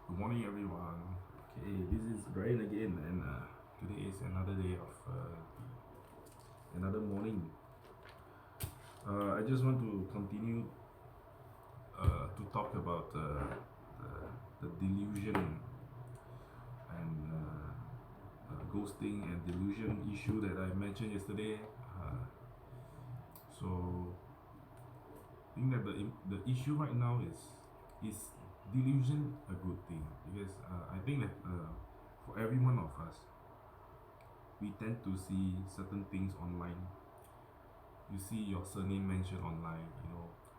Good morning, everyone. Okay, this is Brian again, and today is another day of another morning. I just want to continue to talk about the delusion and ghosting and delusion issue that I mentioned yesterday. So, I think that the issue right now is delusion a good thing? Because I think that for every one of us, we tend to see certain things online. You see your surname mentioned online,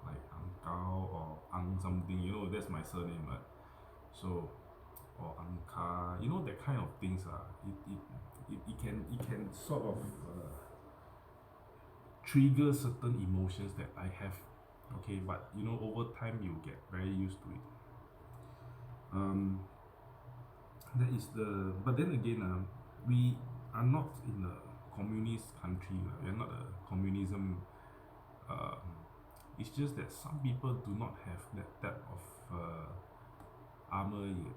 like Ang Kao or Ang something, that's my surname, but so, or Ang Ka, that kind of things. It can sort of trigger certain emotions that I have. Okay, but over time you get very used to it. That is the. But then again, we are not in a communist country. We are not a communism. It's just that some people do not have that type of armor yet.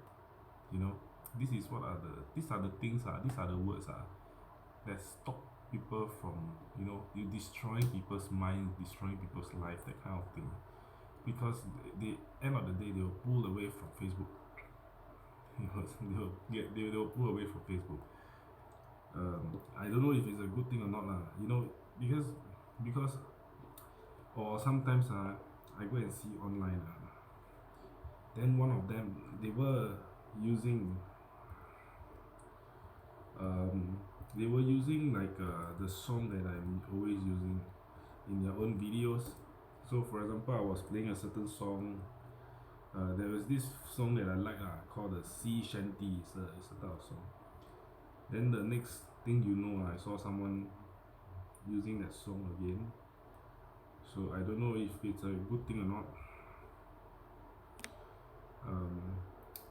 This is what are the. These are the things. These are the words. That stop people from you destroying people's mind, destroying people's life, that kind of thing. Because the end of the day, they'll pull away from Facebook. They'll pull away from Facebook. I don't know if it's a good thing or not, because or sometimes I go and see online. Then one of them, they were using like the song that I'm always using in their own videos. So for example, I was playing a certain song. There was this song that I like called the Sea Shanty. It's a type of song. Then the next thing I saw someone using that song again. So I don't know if it's a good thing or not.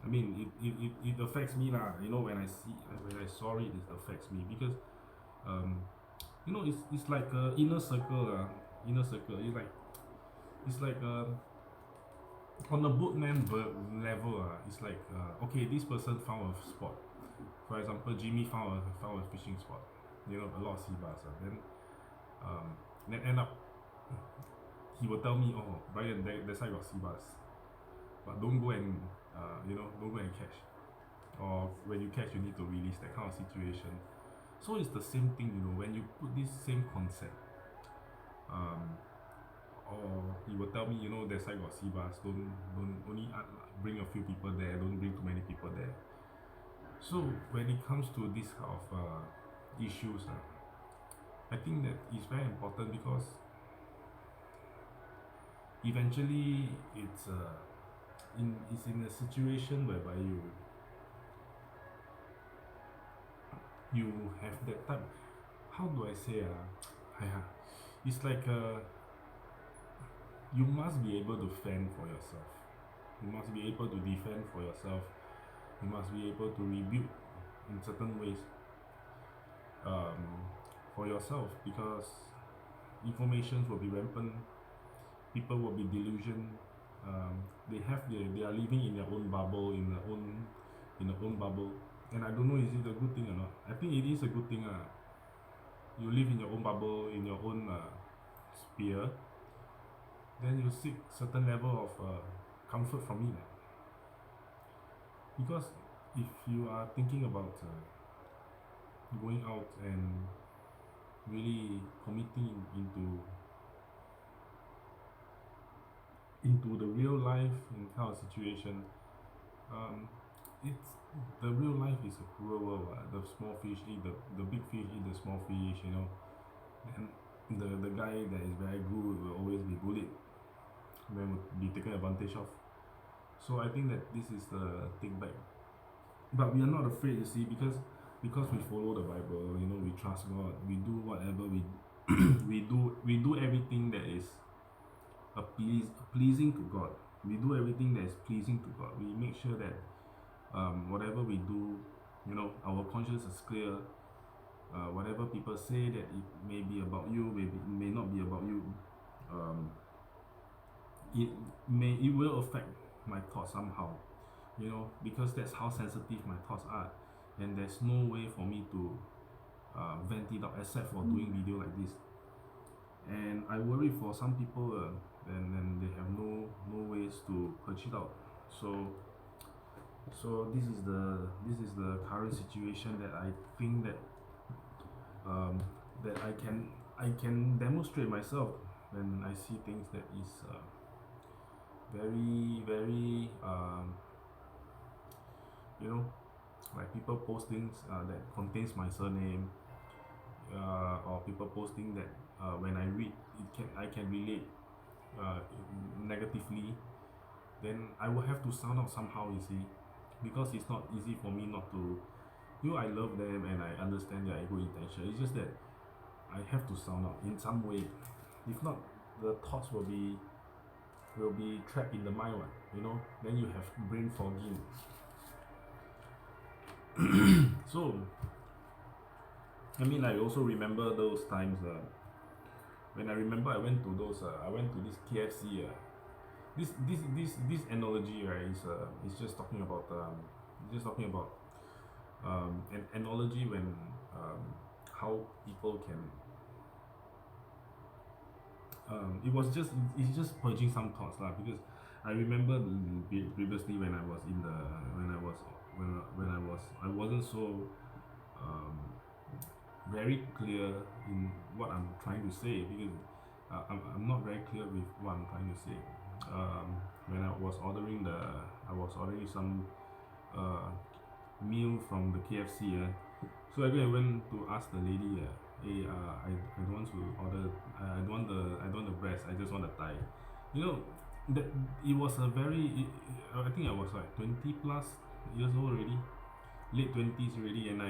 I mean, it affects me lah. When I saw it, it affects me because it's like a inner circle. Inner circle. It's like on a boatman level. It's like okay, this person found a spot. For example, Jimmy found a fishing spot. A lot of sea bass. Then end up he will tell me, oh Brian, that side got sea bass, but don't go and don't go and catch, or when you catch you need to release, that kind of situation. So it's the same thing, when you put this same concept, or he will tell me, that side got sea bass, don't only bring a few people there, don't bring too many people there. So when it comes to this kind of issues, I think that it's very important because eventually it's in a situation whereby you have that type. How do I say? It's like you must be able to fend for yourself. You must be able to defend for yourself. You must be able to rebuild in certain ways for yourself, because information will be rampant. People will be delusion. They are living in their own bubble, in their own bubble, and I don't know, is it a good thing or not. I think it is a good thing. You live in your own bubble, in your own sphere. Then you seek certain level of comfort from it. Because if you are thinking about going out and really committing into the real life in kind of situation, it's the real life is a cruel world. The small fish eat the big fish, eat the small fish. And the guy that is very good will always be bullied, will be taken advantage of. So I think that this is the take back. But we are not afraid, you see, because we follow the Bible. We trust God. We do whatever we we do everything that is pleasing to God. We do everything that is pleasing to God. We make sure that whatever we do, our conscience is clear. Whatever people say that it may be about you, maybe it may not be about you. It will affect my thoughts somehow. because that's how sensitive my thoughts are, and there's no way for me to vent it out except for doing video like this. And I worry for some people, and they have no ways to purge it out. So this is the current situation that I think that I can demonstrate myself when I see things that is very very like people post things that contains my surname, or people posting that when I read I can relate uh, negatively, then I will have to sound out somehow, you see, because it's not easy for me not to. I love them and I understand their good intention. It's just that I have to sound out in some way. If not, the thoughts will be trapped in the mind, then you have brain fogging. So I also remember those times when I remember I went to this KFC. This analogy, right, is just talking about an analogy when how people can it's just purging some thoughts lah, because I remember previously when I wasn't so very clear in what I'm trying to say, because I'm not very clear with what I'm trying to say. When I was ordering some meal from the KFC, so I went to ask the lady, hey, I don't want to order, I don't want the breast, I just want the thigh. That it was a very, I think I was like 20 plus years old already, late 20s already, and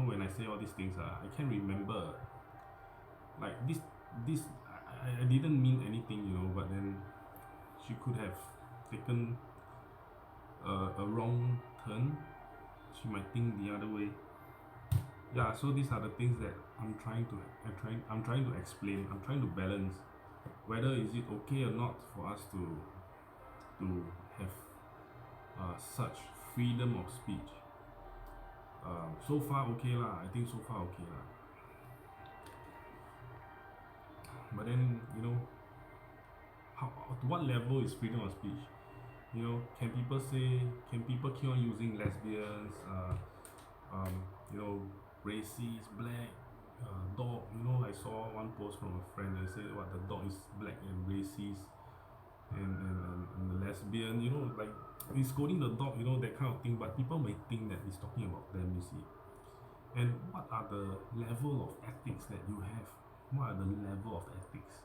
when I say all these things, I can't remember, like this I didn't mean anything, but then she could have taken a wrong turn. She might think the other way. Yeah, so these are the things that I'm trying to explain. I'm trying to balance whether is it okay or not for us to have such freedom of speech. So far okay lah. I think so far okay lah. But then how, to what level is freedom of speech? Can people keep on using lesbians, racist, black, dog? I saw one post from a friend that said what the dog is black and racist, and the lesbian, like he's scolding the dog, that kind of thing. But people may think that he's talking about them, you see. And what are the level of ethics that you have? What are the level of ethics?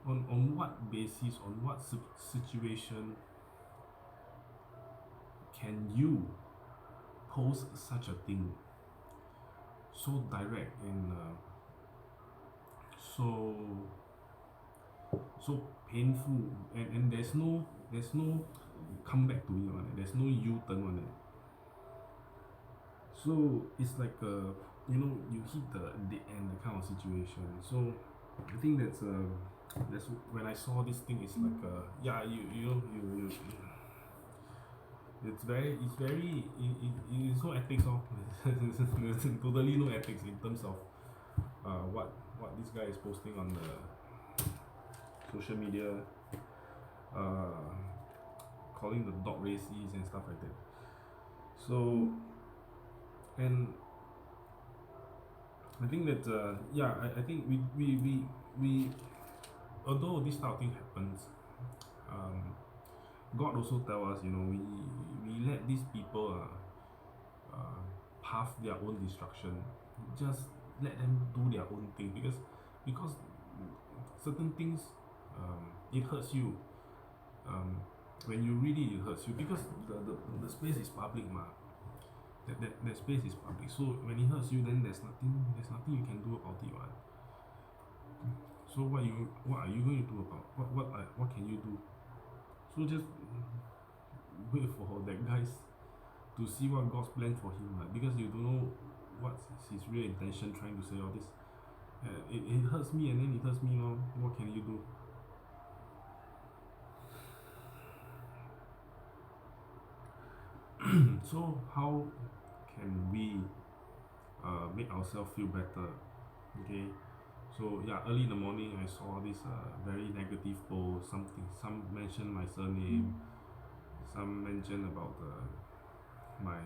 On what basis, on what situation can you post such a thing so direct and so painful, and there's no comeback to it on it. There's no U-turn on it. So it's like you hit the dead end, the kind of situation. So I think that's when I saw this thing. It's like you it's no ethics. There's totally no ethics in terms of what this guy is posting on the social media, calling the dog racist and stuff like that. So, and I think that I think we although this type of thing happens, God also tell us, we let these people path their own destruction. Just let them do their own thing, because certain things, it hurts you. When you read it, it hurts you, because the space is public, that space is public. So when it hurts you, then there's nothing you can do about it, right? So what are you going to do about what can you do? So just wait for that guys to see what God's plan for him, right? Because you don't know what's his real intention trying to say all this. It hurts me, and then it hurts me now. What can you do? So how can we make ourselves feel better? Okay, so yeah, early in the morning I saw this very negative post. Some mention my surname, some mention about my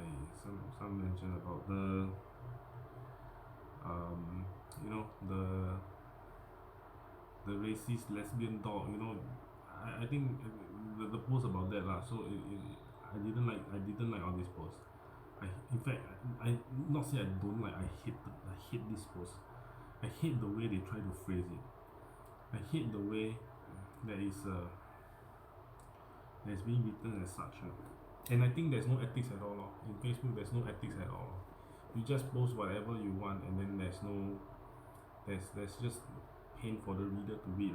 some mention about the um, you know the racist lesbian dog. I think the post about that lah. So I didn't like all these posts. In fact, I not say I don't like. I hate this post. I hate the way they try to phrase it. I hate the way that is being written as such. And I think there's no ethics at all. In Facebook, there's no ethics at all. You just post whatever you want, and then there's just pain for the reader to read.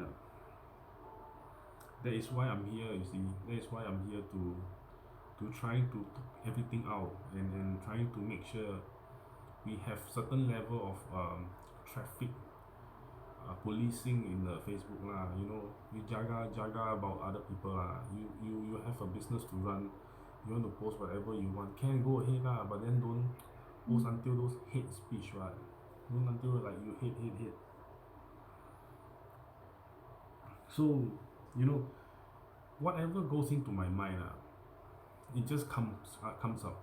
That is why I'm here. You see, that is why I'm here to try to talk everything out, and trying to make sure we have certain level of traffic policing in the Facebook lah. You jaga about other people lah. You have a business to run. You want to post whatever you want, can go ahead lah, but then don't post until those hate speech, right? Don't until like you hate. So whatever goes into my mind, it just comes up.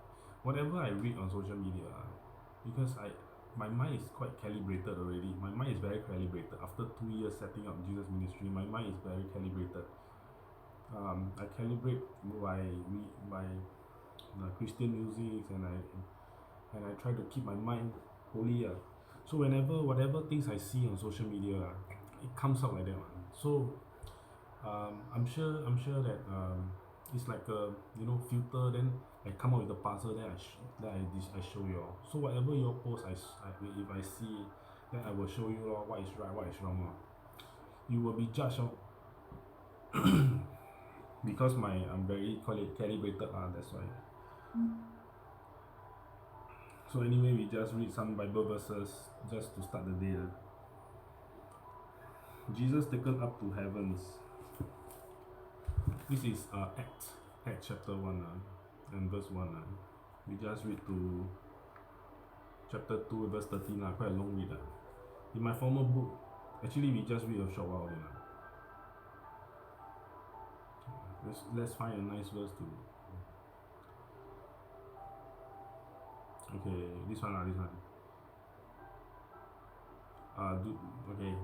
Whatever I read on social media, because my mind is quite calibrated already. My mind is very calibrated. After 2 years setting up Jesus Ministry, my mind is very calibrated. I calibrate by Christian music, and I try to keep my mind holy. So whatever things I see on social media, it comes out like that one. So I'm sure that it's like a filter. Then I come out with the puzzle. Then I show you all. So whatever your post, if I see, then I will show you all what is right, what is wrong. You will be judged because I'm very calibrated. That's why. So anyway, we just read some Bible verses just to start the day. Jesus taken up to heavens. This is Acts chapter 1 and verse 1. We just read to chapter 2 verse 13, quite a long read. In my former book, actually we just read a short while. Let's find a nice verse to. Okay, this one. Okay.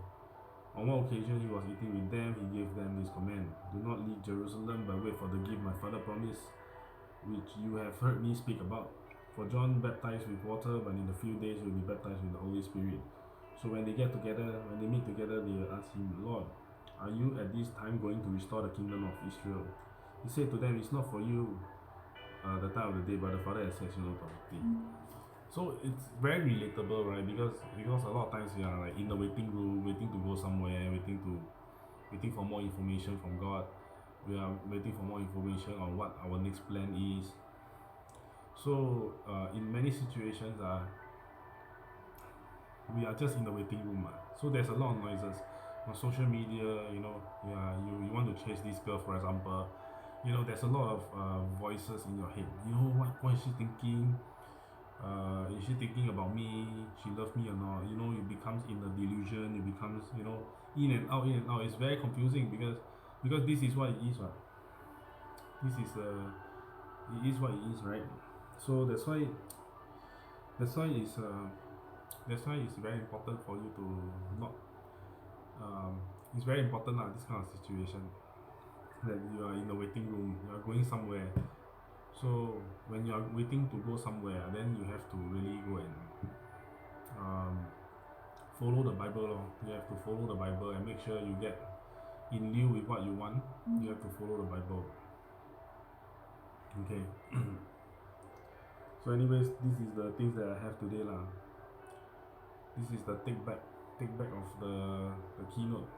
On one occasion he was eating with them. He gave them this command: do not leave Jerusalem, but wait for the gift my father promised, which you have heard me speak about. For John baptized with water, but in a few days you will be baptized with the Holy Spirit. So when they meet together, they will ask him, Lord, are you at this time going to restore the kingdom of Israel? He said to them, it's not for you the time of the day, but the Father has set you authority. So it's very relatable, right? Because a lot of times we are like in the waiting room, waiting to go somewhere, waiting for more information from God. We are waiting for more information on what our next plan is. So in many situations, we are just in the waiting room. So there's a lot of noises on social media. You want to chase this girl, for example. There's a lot of voices in your head. What is she thinking? Is she thinking about me? She loves me or not? It becomes in the delusion. It becomes in and out. It's very confusing because this is what it is. This is it is what it is, right? So that's why it's very important for you to not. It's very important this kind of situation that you are in the waiting room. You are going somewhere. So when you are waiting to go somewhere, then you have to really go and follow the Bible. You have to follow the Bible and make sure you get in lieu with what you want. You have to follow the Bible. Okay. So anyways, this is the things that I have today lah. This is the take back of the keynote.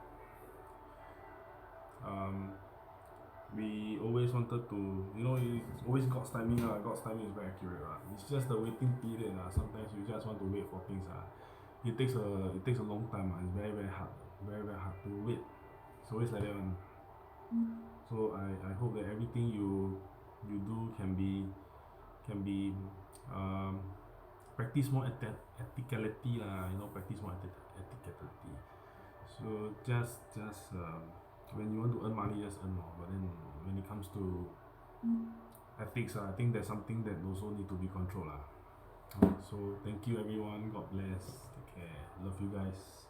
We always wanted to, it's always God's timing. God's timing is very accurate. It's just the waiting period. Sometimes you just want to wait for things. It takes a long time. It's very, very hard. Very, very hard to wait. It's always like that one. So I hope that everything you do can be can be practice more ethicality lah, practice more ethicality. So just when you want to earn money, just earn more. But then when it comes to ethics, I think that's something that also need to be controlled lah. So thank you everyone. God bless. Take care. Love you guys.